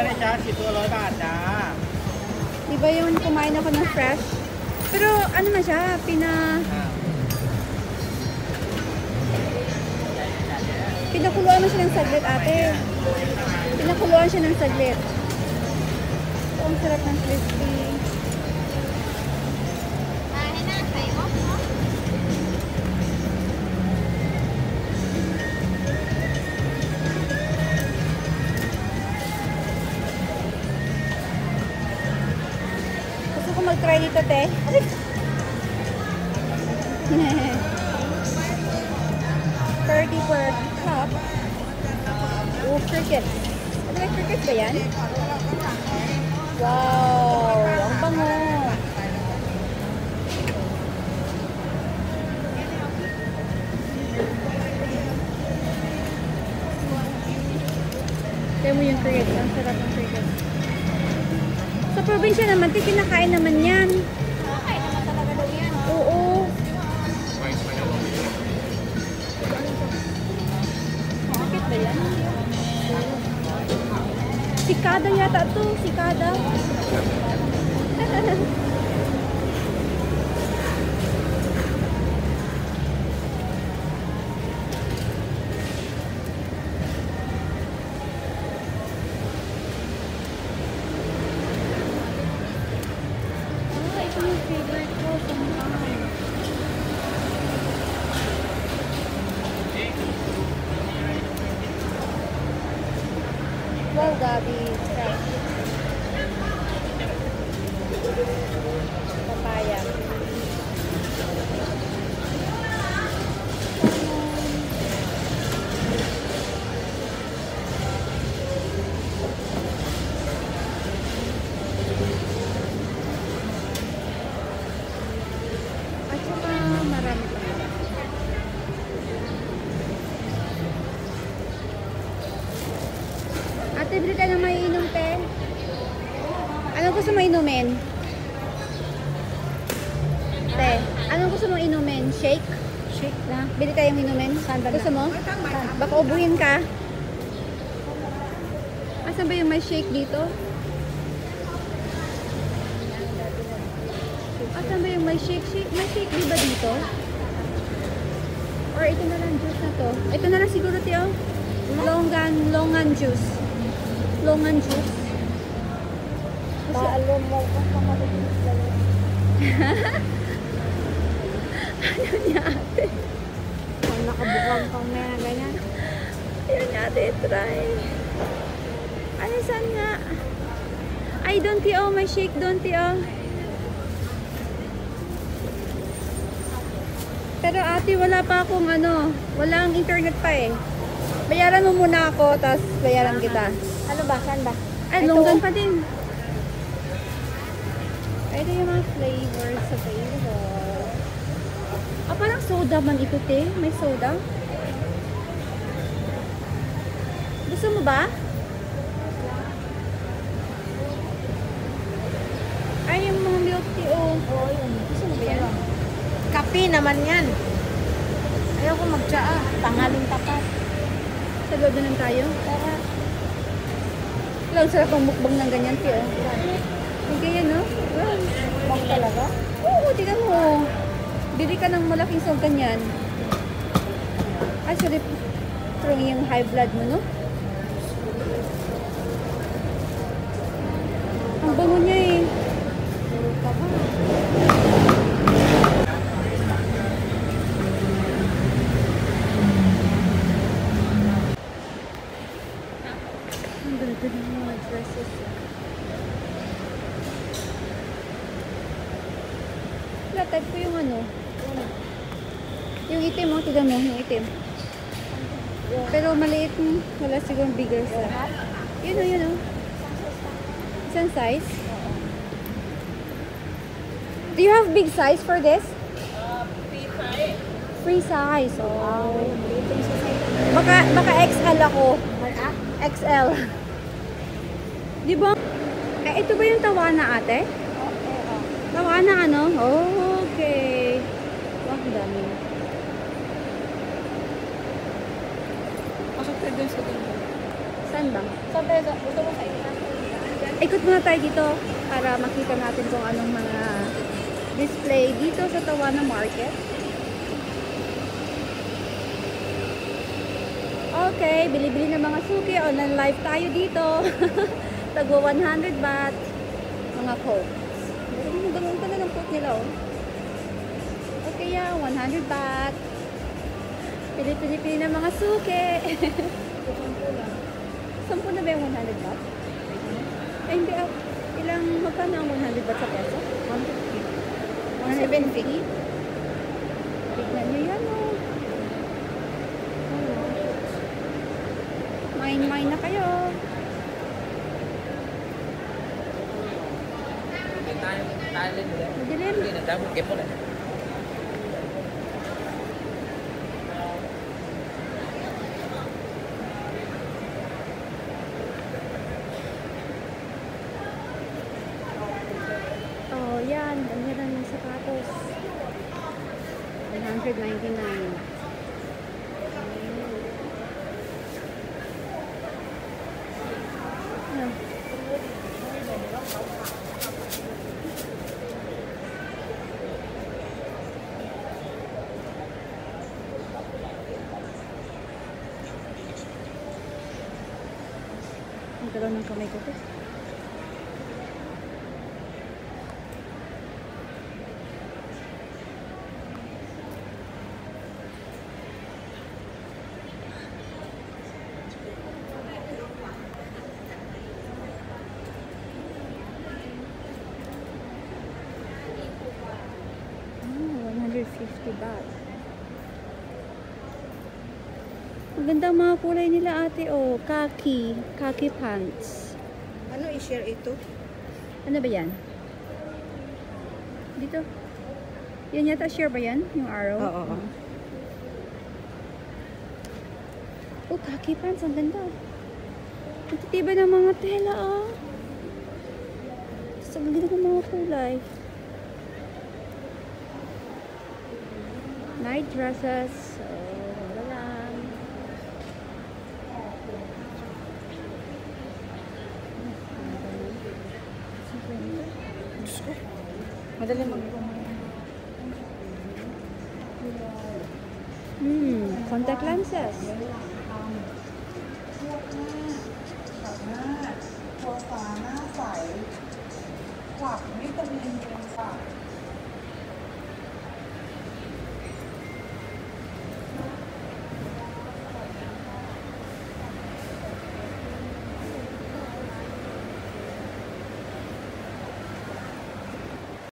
เลยจ้า10 ตัว100 บาทจ้า Diba yun, kumain ako ng fresh? Pero ano na siya, pinakuluan mo siya ng saglit, ate. Pinakuluan siya ng saglit. So, ang sarap ng crispy. Gusto ko mag-try dito, te. 30 per cup. Oh, crickets. Ano may crickets ba yan? Wow! Ang bango! Kaya mo yung crickets. Ang sarap ng crickets. Sa probinsya naman, kinakain naman yan. Kinakain naman talaga daw yan. Oo. Bakit ba yan? Sikada yata to. Sikada. Ito yung favorite ko. Wow, Gabi. Papaya. At saka marami pa. Ate, bili ka na maiinom, te. Anong gusto mo inumin? Te, anong gusto mo inumin? Shake? Shake na. Bili tayong inumin? Gusto mo? Baka ubuhin ka. Asan ba yung may shake dito? Asan ba yung may shake? May shake di ba dito? Or ito na lang juice na to? Ito na lang siguro, tiyo. Longan juice. Longan juice. Baalo mo ko sa malinis dalawa. Ano niya, ate? Ang nakabukang pang may ganyan. Ayun niya, ate. Try. Ano, saan nga? Ay, doon, tiyo. May shake doon, tiyo. Pero ate, wala pa akong ano. Walang internet pa eh. Bayaran mo muna ako, tapos bayaran kita. Ano ba? Saan ba? Ay, longgan pa din. Ito yung mga flavors available. Ah, parang soda man ito, te. May soda. Gusto mo ba? Ay, yung mga milk tea, oh. Oo, yun. Gusto mo ba yan? Kape naman yan. Ayaw ko magtsaa. Tangaling tapat. Sa loob na lang tayo. Tara. Wala, ang sarap ang mukbang ng ganyan, te, oh. May ganyan, no? Wow. Bang talaga? Oo, tingnan mo. Bili ka ng malaking song ganyan. Ay, sorry. Strong yung high blood mo, no? Ang bango niya eh. Puro ka ba? Ang ganda ng mga dresses. Wala, type ko yung ano. Yung itim, oh. Tignan mo, yung itim. Pero maliit. Wala siguro bigger sa. Yun, oh, yun, oh. Isang size? Do you have big size for this? Free size. Free size. Oh. Waiting sa side. Baka XL ako. Ah? XL. Di ba? Eh, ito ba yung tawana, ate? Oo. Tawana, ano? Oh, okay. Wow, ang dami. Pasok tayo dun sa dulo. Saan ba? Saan tayo? Gusto mo sa ina? Ikot muna tayo dito para makita natin kung anong mga display dito sa Tawana Market. Okay, bili-bili ng mga suki. Online live tayo dito. Tagwa 100 baht. Mga coke. Ganun na ng coke nila, oh. Okay yan, 100 baht. Pili-pili ng mga suki. 10 na ba yung 100 baht? Ay, hindi. Ilang, magkano ang 100 baht sa peso? 150. 170. Tignan nyo yan, oh. Mine na kayo. Madilim. Oh, yan. Ganyan ng sapatos. 199. Ang galaw ng kamay ko. Oh, 150 baht. Ang ganda ang mga kulay nila, ate. Oh, khaki pants. Ano i-share ito? Ano ba yan? Dito. Yan yata, share ba yan? Yung arrow? Oo. Oh, khaki pants. Ang ganda. Ang titiba ng mga tela, oh. Ang ganda ng mga kulay. Night dresses. Oh, wala lang. Madali mag Contact lenses.